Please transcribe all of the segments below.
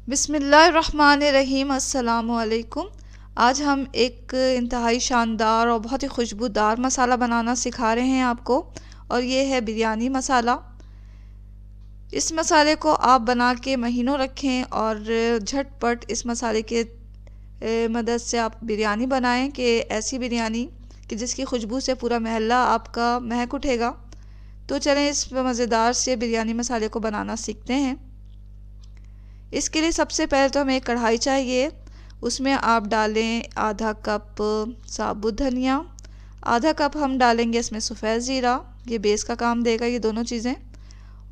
बिस्मिल्लाहिर्रहमानिर्रहीम। अस्सलामुअलैकुम। आज हम एक इंतहाई शानदार और बहुत ही खुशबूदार मसाला बनाना सिखा रहे हैं आपको, और ये है बिरयानी मसाला। इस मसाले को आप बना के महीनों रखें और झटपट इस मसाले के मदद से आप बिरयानी बनाएं कि ऐसी बिरयानी कि जिसकी खुशबू से पूरा महल्ला आपका महक उठेगा। तो चलें इस मज़ेदार से बिरयानी मसाले को बनाना सीखते हैं। इसके लिए सबसे पहले तो हमें एक कढ़ाई चाहिए। उसमें आप डालें आधा कप साबुत धनिया, आधा कप हम डालेंगे इसमें सफ़ेद ज़ीरा, ये बेस का काम देगा ये दोनों चीज़ें।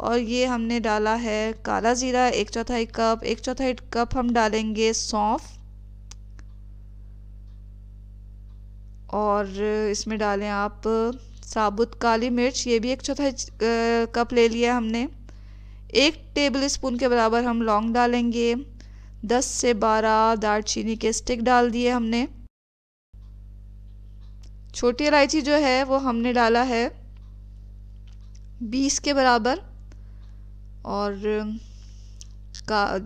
और ये हमने डाला है काला ज़ीरा 1/4 कप। 1/4 कप हम डालेंगे सौंफ, और इसमें डालें आप साबुत काली मिर्च, ये भी 1/4 कप ले लिया हमने। 1 टेबल स्पून के बराबर हम लौंग डालेंगे। 10 से 12 दालचीनी के स्टिक डाल दिए हमने। छोटी इलायची जो है वो हमने डाला है 20 के बराबर, और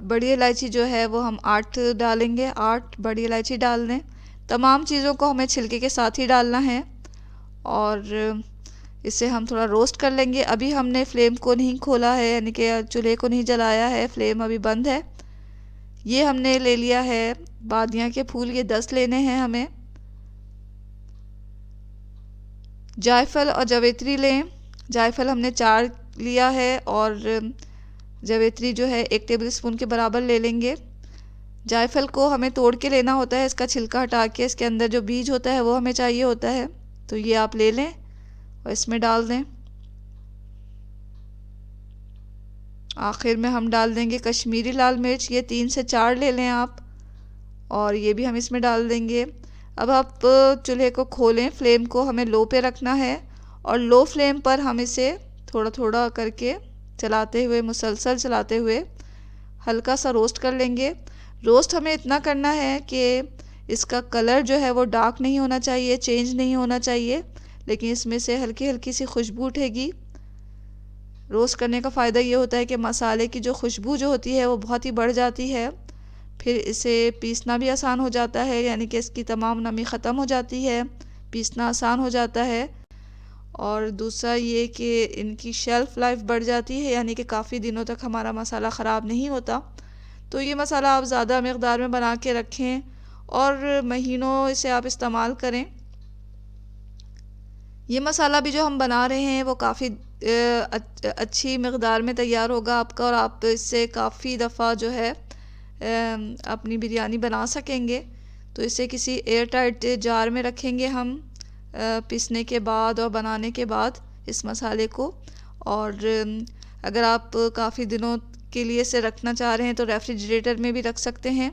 बड़ी इलायची जो है वो हम 8 डालेंगे। 8 बड़ी इलायची डाल दें। तमाम चीज़ों को हमें छिलके के साथ ही डालना है, और इसे हम थोड़ा रोस्ट कर लेंगे। अभी हमने फ्लेम को नहीं खोला है, यानी कि चूल्हे को नहीं जलाया है, फ्लेम अभी बंद है। ये हमने ले लिया है बादियाँ के फूल, ये 10 लेने हैं हमें। जायफल और जावित्री लें। जायफल हमने 4 लिया है, और जावित्री जो है 1 टेबल स्पून के बराबर ले लेंगे। जायफल को हमें तोड़ के लेना होता है, इसका छिलका हटा के, इसके अंदर जो बीज होता है वो हमें चाहिए होता है। तो ये आप ले लें और इसमें डाल दें। आखिर में हम डाल देंगे कश्मीरी लाल मिर्च, ये 3 से 4 ले लें आप, और ये भी हम इसमें डाल देंगे। अब आप चूल्हे को खोलें, फ्लेम को हमें लो पे रखना है, और लो फ्लेम पर हम इसे थोड़ा थोड़ा करके चलाते हुए, मुसलसल चलाते हुए हल्का सा रोस्ट कर लेंगे। रोस्ट हमें इतना करना है कि इसका कलर जो है वो डार्क नहीं होना चाहिए, चेंज नहीं होना चाहिए, लेकिन इसमें से हल्की हल्की सी खुशबू उठेगी। रोस्ट करने का फ़ायदा ये होता है कि मसाले की जो खुशबू जो होती है वो बहुत ही बढ़ जाती है, फिर इसे पीसना भी आसान हो जाता है, यानी कि इसकी तमाम नमी ख़त्म हो जाती है, पीसना आसान हो जाता है। और दूसरा ये कि इनकी शेल्फ़ लाइफ बढ़ जाती है, यानी कि काफ़ी दिनों तक हमारा मसाला ख़राब नहीं होता। तो ये मसाला आप ज़्यादा मकदार में बना के रखें और महीनों इसे आप इस्तेमाल करें। ये मसाला भी जो हम बना रहे हैं वो काफ़ी अच्छी मकदार में तैयार होगा आपका, और आप इससे काफ़ी दफ़ा जो है अपनी बिरयानी बना सकेंगे। तो इसे किसी एयर टाइट जार में रखेंगे हम पीसने के बाद और बनाने के बाद इस मसाले को। और अगर आप काफ़ी दिनों के लिए इसे रखना चाह रहे हैं तो रेफ्रिजरेटर में भी रख सकते हैं।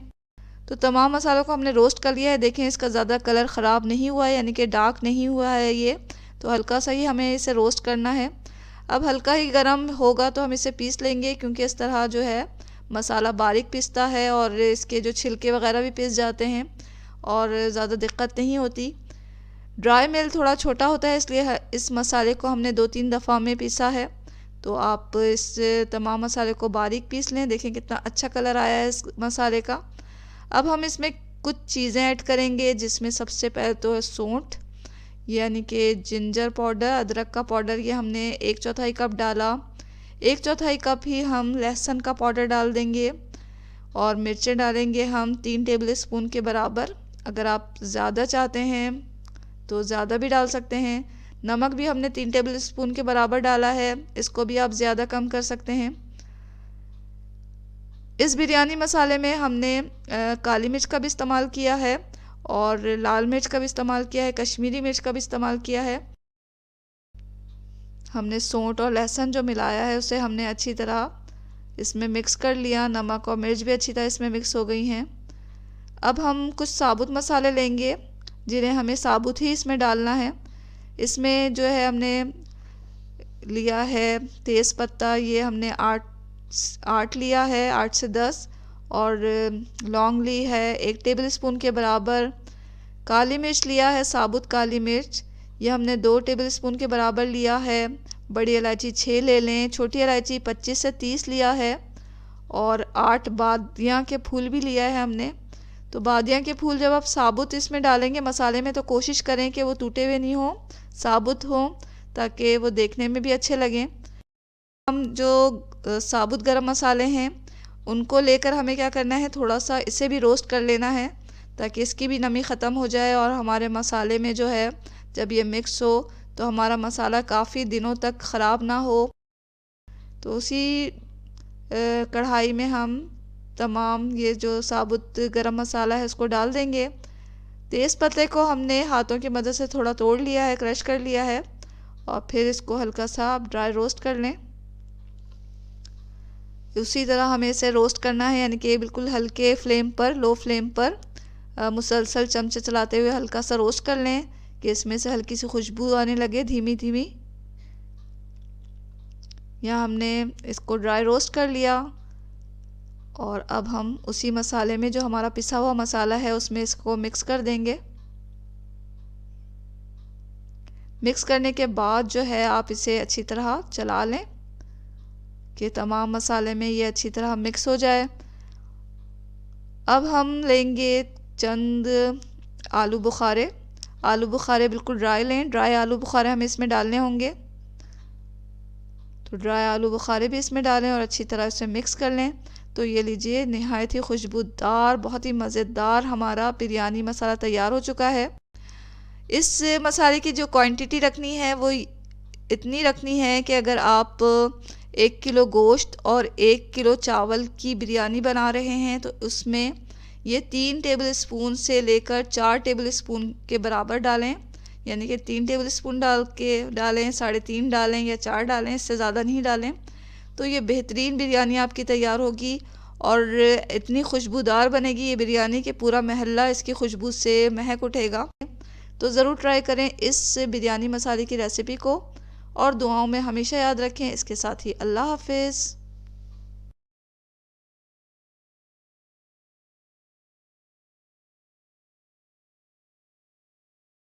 तो तमाम मसालों को हमने रोस्ट कर लिया है। देखें इसका ज़्यादा कलर ख़राब नहीं हुआ है, यानी कि डार्क नहीं हुआ है ये, तो हल्का सा ही हमें इसे रोस्ट करना है। अब हल्का ही गर्म होगा तो हम इसे पीस लेंगे, क्योंकि इस तरह जो है मसाला बारीक पिसता है और इसके जो छिलके वगैरह भी पिस जाते हैं और ज़्यादा दिक्कत नहीं होती। ड्राई मिल थोड़ा छोटा होता है, इसलिए इस मसाले को हमने 2-3 दफ़ा में पीसा है। तो आप इस तमाम मसाले को बारीक पीस लें। देखें कितना अच्छा कलर आया है इस मसाले का। अब हम इसमें कुछ चीज़ें ऐड करेंगे, जिसमें सबसे पहले तो है सौंठ, यानी कि जिंजर पाउडर, अदरक का पाउडर, ये हमने 1/4 कप डाला। 1/4 कप ही हम लहसुन का पाउडर डाल देंगे, और मिर्चें डालेंगे हम 3 टेबल स्पून के बराबर। अगर आप ज़्यादा चाहते हैं तो ज़्यादा भी डाल सकते हैं। नमक भी हमने 3 टेबल स्पून के बराबर डाला है, इसको भी आप ज़्यादा कम कर सकते हैं। इस बिरयानी मसाले में हमने काली मिर्च का भी इस्तेमाल किया है, और लाल मिर्च का भी इस्तेमाल किया है, कश्मीरी मिर्च का भी इस्तेमाल किया है। हमने सौंठ और लहसुन जो मिलाया है उसे हमने अच्छी तरह इसमें मिक्स कर लिया। नमक और मिर्च भी अच्छी तरह इसमें मिक्स हो गई हैं। अब हम कुछ साबुत मसाले लेंगे, जिन्हें हमें साबुत ही इसमें डालना है। इसमें जो है हमने लिया है तेज़ पत्ता, ये हमने 8 लिया है, 8 से 10, और लौंग ली है 1 टेबल स्पून के बराबर। काली मिर्च लिया है साबुत काली मिर्च, ये हमने 2 टेबल स्पून के बराबर लिया है। बड़ी इलायची 6 ले लें। छोटी इलायची 25 से 30 लिया है, और 8 बादियाँ के फूल भी लिया है हमने। तो बादियाँ के फूल जब आप साबुत इसमें डालेंगे मसाले में तो कोशिश करें कि वो टूटे हुए नहीं हों, साबुत हों, ताकि वो देखने में भी अच्छे लगें। हम जो साबुत गरम मसाले हैं उनको लेकर हमें क्या करना है, थोड़ा सा इसे भी रोस्ट कर लेना है ताकि इसकी भी नमी ख़त्म हो जाए और हमारे मसाले में जो है जब ये मिक्स हो तो हमारा मसाला काफ़ी दिनों तक ख़राब ना हो। तो उसी कढ़ाई में हम तमाम ये जो साबुत गरम मसाला है उसको डाल देंगे। तेज़ पत्ते को हमने हाथों की मदद से थोड़ा तोड़ लिया है, क्रश कर लिया है और फिर इसको हल्का सा आप ड्राई रोस्ट कर लें। उसी तरह हमें इसे रोस्ट करना है, यानी कि बिल्कुल हल्के फ्लेम पर, लो फ्लेम पर मुसलसल चमचे चलाते हुए हल्का सा रोस्ट कर लें कि इसमें से हल्की सी खुशबू आने लगे धीमी धीमी। यहाँ हमने इसको ड्राई रोस्ट कर लिया और अब हम उसी मसाले में जो हमारा पिसा हुआ मसाला है उसमें इसको मिक्स कर देंगे। मिक्स करने के बाद जो है आप इसे अच्छी तरह चला लें कि तमाम मसाले में ये अच्छी तरह मिक्स हो जाए। अब हम लेंगे चंद आलू बुखारे। आलू बुखारे बिल्कुल ड्राई लें, ड्राई आलू बुखारे हमें इसमें डालने होंगे। तो ड्राई आलू बुखारे भी इसमें डालें और अच्छी तरह इसे मिक्स कर लें। तो ये लीजिए नहायत ही खुशबूदार, बहुत ही मज़ेदार हमारा बिरयानी मसाला तैयार हो चुका है। इस मसाले की जो क्वांटिटी रखनी है वो इतनी रखनी है कि अगर आप 1 किलो गोश्त और 1 किलो चावल की बिरयानी बना रहे हैं तो उसमें ये 3 टेबल स्पून से लेकर 4 टेबल स्पून के बराबर डालें, यानी कि 3 टेबल स्पून डालें, 3.5 डालें या 4 डालें, इससे ज़्यादा नहीं डालें। तो ये बेहतरीन बिरयानी आपकी तैयार होगी और इतनी खुशबूदार बनेगी ये बिरयानी कि पूरा महल्ला इसकी खुशबू से महक उठेगा। तो ज़रूर ट्राई करें इस बिरयानी मसाले की रेसिपी को और दुआओं में हमेशा याद रखें। इसके साथ ही अल्लाह हाफ़िज़।